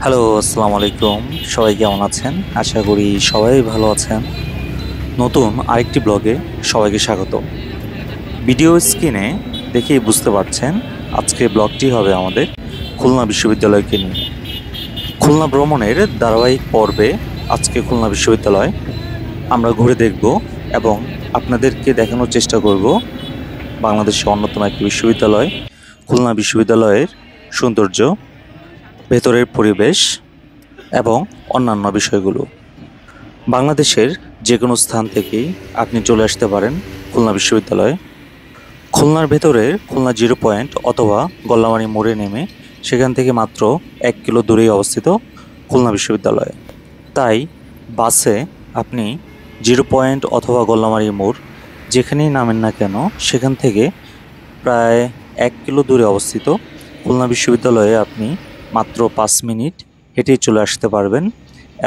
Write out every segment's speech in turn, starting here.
Hello, আসসালামু আলাইকুম। সবাই কেমন আছেন? আশা করি সবাই ভালো আছেন। নতুন আরেকটি ব্লগে সবাইকে স্বাগত। ভিডিও স্ক্রিনে দেখেই বুঝতে পারছেন আজকের ব্লগটি হবে আমাদের খুলনা বিশ্ববিদ্যালয়কে নিয়ে। খুলনা ভ্রমণের ধারাবাহিক পর্বে আজকে খুলনা বিশ্ববিদ্যালয় আমরা ঘুরে দেখব এবং আপনাদেরকে দেখানোর চেষ্টা করব বাংলাদেশের অন্যতম একটি বিশ্ববিদ্যালয় খুলনা বিশ্ববিদ্যালয়ের সৌন্দর্য, ভেতরের পরিবেশ এবং অন্যান্য বিষয়গুলো। বাংলাদেশের যে কোনো স্থান থেকেই আপনি চলে আসতে পারেন খুলনা বিশ্ববিদ্যালয়ে। খুলনার ভেতরের খুলনা জিরো পয়েন্ট অথবা গল্লামারী মোড়ে নেমে সেখান থেকে মাত্র 1 কিলো দূরেই অবস্থিত খুলনা বিশ্ববিদ্যালয়। তাই বাসে আপনি জিরো পয়েন্ট অথবা গল্লামারী মোড় যেখানেই নামেন না কেন সেখান থেকে প্রায় 1 কিলো দূরে অবস্থিত খুলনা বিশ্ববিদ্যালয়ে আপনি মাত্র 5 মিনিট হেঁটেই চলে আসতে পারবেন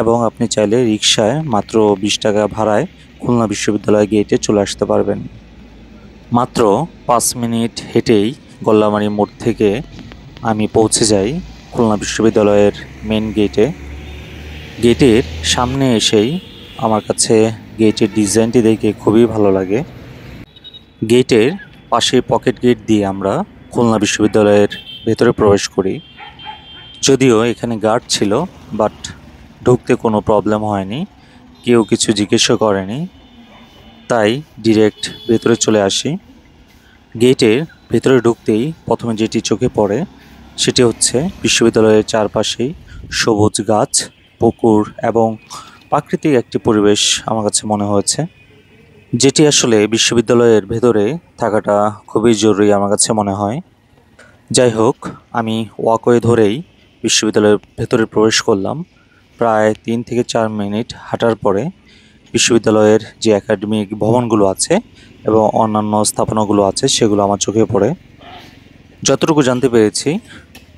এবং আপনি চাইলে রিকশায় মাত্র 20 টাকা ভাড়ায় খুলনা বিশ্ববিদ্যালয় গেটে চলে আসতে পারবেন। মাত্র 5 মিনিট হেঁটেই গল্লামারী মোড় থেকে আমি পৌঁছে যাই খুলনা বিশ্ববিদ্যালয়ের মেন গেটে। গেটের সামনে এসেই আমার কাছে গেটের ডিজাইনটি দেখে খুবই ভালো লাগে। গেটের পাশে পকেট গেট দিয়ে আমরা খুলনা বিশ্ববিদ্যালয়ের ভেতরে প্রবেশ করি। যদিও এখানে গার্ড ছিল, বাট ঢুকতে কোনো প্রবলেম হয়নি, কেউ কিছু জিজ্ঞেসও করেনি, তাই ডিরেক্ট ভেতরে চলে আসি। গেটের ভেতরে ঢুকতেই প্রথমে যেটি চোখে পড়ে সেটি হচ্ছে বিশ্ববিদ্যালয়ের চারপাশেই সবুজ গাছ, পুকুর এবং প্রাকৃতিক একটি পরিবেশ আমার কাছে মনে হয়েছে, যেটি আসলে বিশ্ববিদ্যালয়ের ভেতরে থাকাটা খুবই জরুরি আমার কাছে মনে হয়। যাই হোক, আমি ওয়াকওয়ে ধরেই বিশ্ববিদ্যালয়ের ভেতরে প্রবেশ করলাম। প্রায় 3 থেকে 4 মিনিট হাঁটার পরে বিশ্ববিদ্যালয়ের যে একাডেমিক ভবনগুলো আছে এবং অন্যান্য স্থাপনাগুলো আছে সেগুলো আমার চোখে পড়ে। যতটুকু জানতে পেরেছি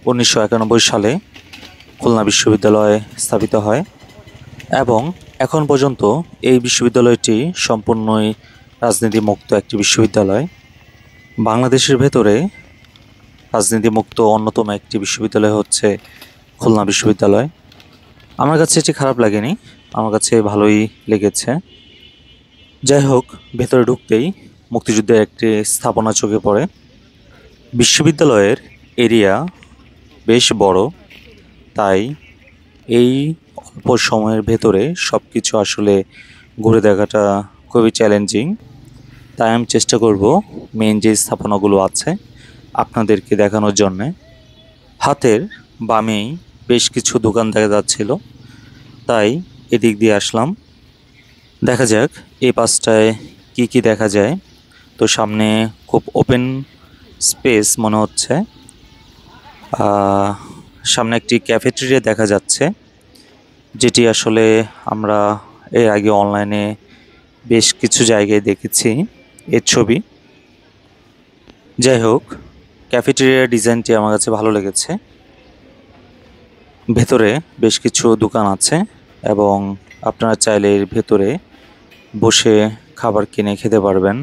1991 সালে খুলনা বিশ্ববিদ্যালয় স্থাপিত হয় এবং এখন পর্যন্ত এই বিশ্ববিদ্যালয়টি সম্পূর্ণই রাজনীতিমুক্ত একটি বিশ্ববিদ্যালয়। বাংলাদেশের ভেতরে রাজনীতিমুক্ত অন্যতম একটি বিশ্ববিদ্যালয় হচ্ছে খুলনা বিশ্ববিদ্যালয়। আমার কাছে এটি খারাপ লাগেনি, আমার কাছে ভালোই লেগেছে। যাই হোক, ভেতরে ঢুকতেই মুক্তিযুদ্ধের একটি স্থাপনা চোখে পড়ে। বিশ্ববিদ্যালয়ের এরিয়া বেশ বড়, তাই এই অল্প সময়ের ভেতরে সব কিছু আসলে ঘুরে দেখাটা খুবই চ্যালেঞ্জিং। তাই আমি চেষ্টা করব মেন যে স্থাপনাগুলো আছে আপনাদেরকে দেখানোর জন্যে। হাতের বামেই বেশ কিছু দোকান দেখা যাচ্ছিল, তাই এদিক দিয়ে আসলাম। দেখা যাক এই পাশটায় কি দেখা যায়। তো সামনে খুব ওপেন স্পেস মনে হচ্ছে। সামনে একটি ক্যাফেটেরিয়া দেখা যাচ্ছে, যেটি আসলে আমরা এর আগে অনলাইনে বেশ কিছু জায়গায় দেখেছি এর ছবি। যাই হোক, ক্যাফেটেরিয়ার ডিজাইনটি আমার কাছে ভালো লেগেছে। ভেতরে বেশ কিছু দোকান আছে এবং আপনারা চাইলে এর ভেতরে বসে খাবার কিনে খেতে পারবেন।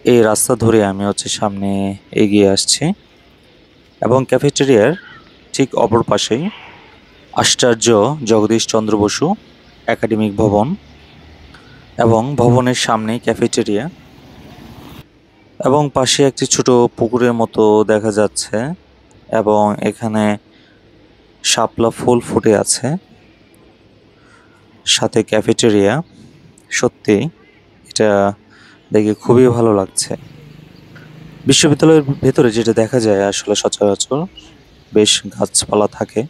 এই রাস্তা ধরে আমি সামনে এগিয়ে আসছি এবং ক্যাফেটেরিয়ার ঠিক অপর পাশেই আচার্য জগদীশ চন্দ্র বসু একাডেমিক ভবন এবং ভবনের সামনেই ক্যাফেটেরিয়া এবং পাশে একটি ছোট পুকুরের মতো দেখা যাচ্ছে এবং এখানে শাপলা ফুল ফুটে আছে, সাথে ক্যাফেটেরিয়া। সত্যি এটা দেখে খুবই ভালো লাগছে। বিশ্ববিদ্যালয়ের ভেতরে যেটা দেখা যায় আসলে সচরাচর বেশ গাছপালা থাকে,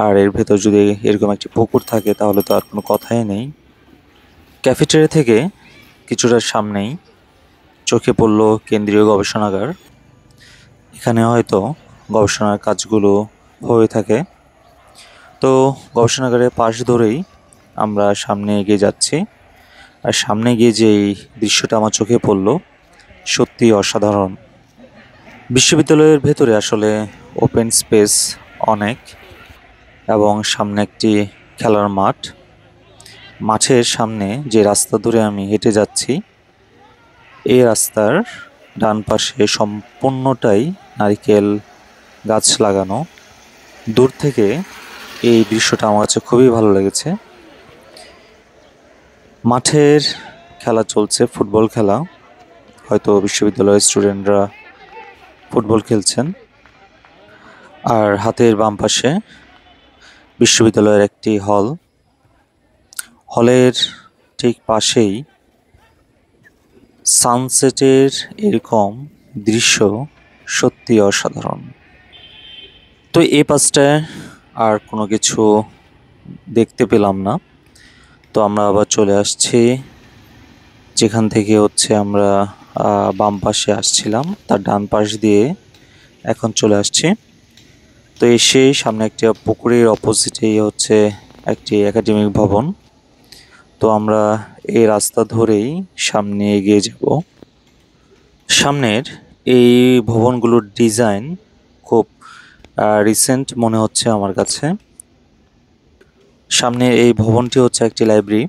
আর এর ভেতর যদি এরকম একটি পুকুর থাকে তাহলে তো আর কোনো কথাই নেই। ক্যাফেটেরিয়া থেকে কিছুটা সামনেই চোখে পড়ল কেন্দ্রীয় গবেষণাগার। এখানে হয়তো গবেষণার কাজগুলো হয়ে থাকে। তো গবেষণাগারের পাশ ধরেই আমরা সামনে এগিয়ে যাচ্ছি, আর সামনে গিয়ে যেই দৃশ্যটা আমার চোখে পড়ল সত্যি অসাধারণ। বিশ্ববিদ্যালয়ের ভেতরে আসলে ওপেন স্পেস অনেক এবং সামনে একটি খেলার মাঠ। মাঠের সামনে যে রাস্তা ধরে আমি হেঁটে যাচ্ছি এই রাস্তার ডান পাশে সম্পূর্ণটাই নারিকেল গাছ লাগানো দূর থেকে এই দৃশ্যটা আমার কাছে খুবই ভালো লেগেছে। মাঠের খেলা চলছে, ফুটবল খেলা, হয়তো বিশ্ববিদ্যালয়ের স্টুডেন্টরা ফুটবল খেলছেন। আর হাতের বাম পাশে বিশ্ববিদ্যালয়ের একটি হলের ঠিক পাশেই সানসেটের এরকম দৃশ্য সত্যি অসাধারণ। তো এই পাশটায় আর কোনো কিছু দেখতে পেলাম না, তো আমরা আবার চলে আসছি যেখান থেকে আমরা বাম পাশে আসছিলাম, তার ডান পাশ দিয়ে এখন চলে আসছি। তো এসেই সামনে একটি পুকুরের অপোজিটেই একটি একাডেমিক ভবন। তো আমরা এই রাস্তা ধরেই সামনে এগিয়ে যাব। সামনের এই ভবনগুলোর ডিজাইন খুব রিসেন্ট মনে হচ্ছে আমার কাছে। সামনে এই ভবনটি একটি লাইব্রেরি।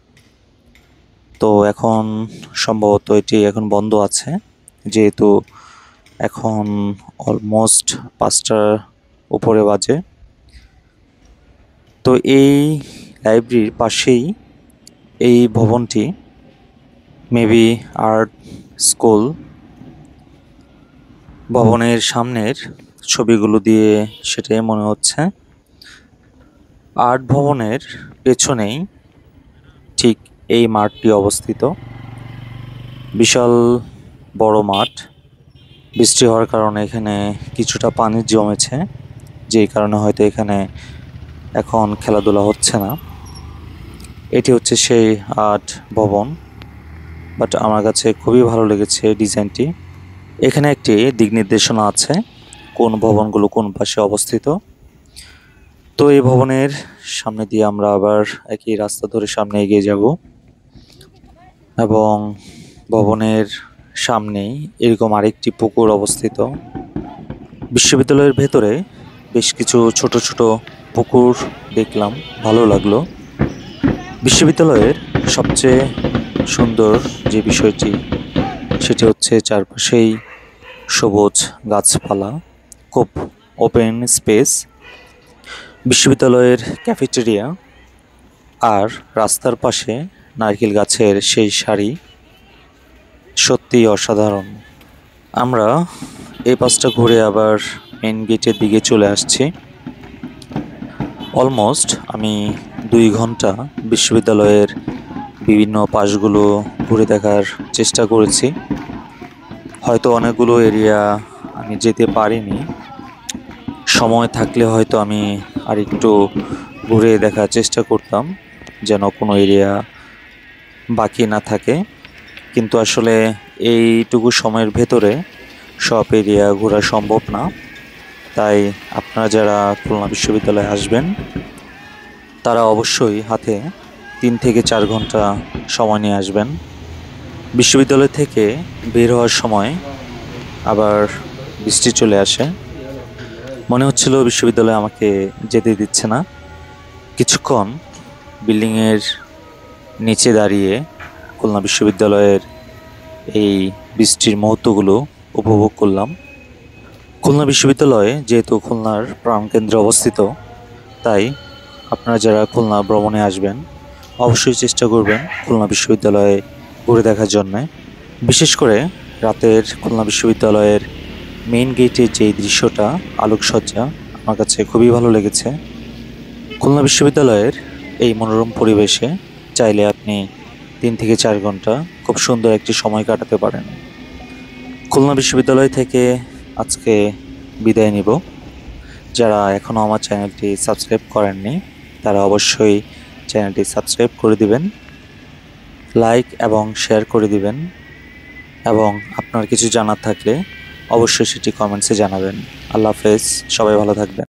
তো এখন সম্ভবত এটি এখন বন্ধ আছে, যেহেতু এখন অলমোস্ট 5টার উপরে বাজে। তো এই লাইব্রেরির পাশেই এই ভবনটি, মেবি আর্ট স্কুল। ভবনের সামনের ছবিগুলো দিয়ে সেটাই মনে হচ্ছে। আর্ট ভবনের পেছনেই ঠিক এই মাঠটি অবস্থিত। বিশাল বড় মাঠ। বৃষ্টি হওয়ার কারণে এখানে কিছুটা পানি জমেছে, যেই কারণে হয়তো এখানে এখন খেলাধুলা হচ্ছে না। এটি সেই আর্ট ভবন, বাট আমার কাছে খুবই ভালো লেগেছে ডিজাইনটি। এখানে একটি দিক নির্দেশনা আছে কোন ভবনগুলো কোন পাশে অবস্থিত। তো এই ভবনের সামনে দিয়ে আমরা আবার একই রাস্তা ধরে সামনে এগিয়ে যাব, এবং ভবনের সামনেই এরকম আরেকটি পুকুর অবস্থিত। বিশ্ববিদ্যালয়ের ভেতরে বেশ কিছু ছোট ছোট পুকুর দেখলাম, ভালো লাগলো। বিশ্ববিদ্যালয়ের সবচেয়ে সুন্দর যে বিষয়টি সেটি চারপাশেই সবুজ গাছপালা, খুব ওপেন স্পেস। বিশ্ববিদ্যালয়ের ক্যাফেটেরিয়া আর রাস্তার পাশে নারকেল গাছের সেই সারি সত্যি অসাধারণ। আমরা এই পাশটা ঘুরে আবার মেন গেটের দিকে চলে আসছি। অলমোস্ট আমি 2 ঘন্টা বিশ্ববিদ্যালয়ের বিভিন্ন পাশগুলো ঘুরে দেখার চেষ্টা করেছি। হয়তো অনেকগুলো এরিয়া আমি যেতে পারিনি, সময় থাকলে হয়তো আমি আর একটু ঘুরে দেখার চেষ্টা করতাম, যেন কোনো এরিয়া বাকি না থাকে। কিন্তু আসলে এইটুকু সময়ের ভেতরে সব এরিয়া ঘোরা সম্ভব না। তাই আপনারা যারা খুলনা বিশ্ববিদ্যালয়ে আসবেন তারা অবশ্যই হাতে 3 থেকে 4 ঘন্টা সময় নিয়ে আসবেন। বিশ্ববিদ্যালয় থেকে বের হওয়ার সময় আবার বৃষ্টি চলে আসে। মনে হচ্ছিল বিশ্ববিদ্যালয় আমাকে যেতে দিচ্ছে না। কিছুক্ষণ বিল্ডিংয়ের নিচে দাঁড়িয়ে খুলনা বিশ্ববিদ্যালয়ের এই বৃষ্টির মুহূর্তগুলো উপভোগ করলাম। খুলনা বিশ্ববিদ্যালয়ে যেহেতু খুলনার প্রাণকেন্দ্রে অবস্থিত, তাই আপনারা যারা খুলনা ভ্রমণে আসবেন অবশ্যই চেষ্টা করবেন খুলনা বিশ্ববিদ্যালয়ে ঘুরে দেখার জন্যে। বিশেষ করে রাতের খুলনা বিশ্ববিদ্যালয়ের মেইন গেটের যেই দৃশ্যটা, আলোকসজ্জা, আমার কাছে খুবই ভালো লেগেছে। খুলনা বিশ্ববিদ্যালয়ের এই মনোরম পরিবেশে চাইলে আপনি 3 থেকে 4 ঘন্টা খুব সুন্দর একটি সময় কাটাতে পারেন। খুলনা বিশ্ববিদ্যালয় থেকে আজকে বিদায় নিব। যারা এখনও আমার চ্যানেলটি সাবস্ক্রাইব করেননি তারা অবশ্যই চ্যানেলটি সাবস্ক্রাইব করে দিবেন, লাইক এবং শেয়ার করে দিবেন, এবং আপনার কিছু জানার থাকলে অবশ্যই সেটি কমেন্টসে জানাবেন। আল্লাহ হাফেজ, সবাই ভালো থাকবেন।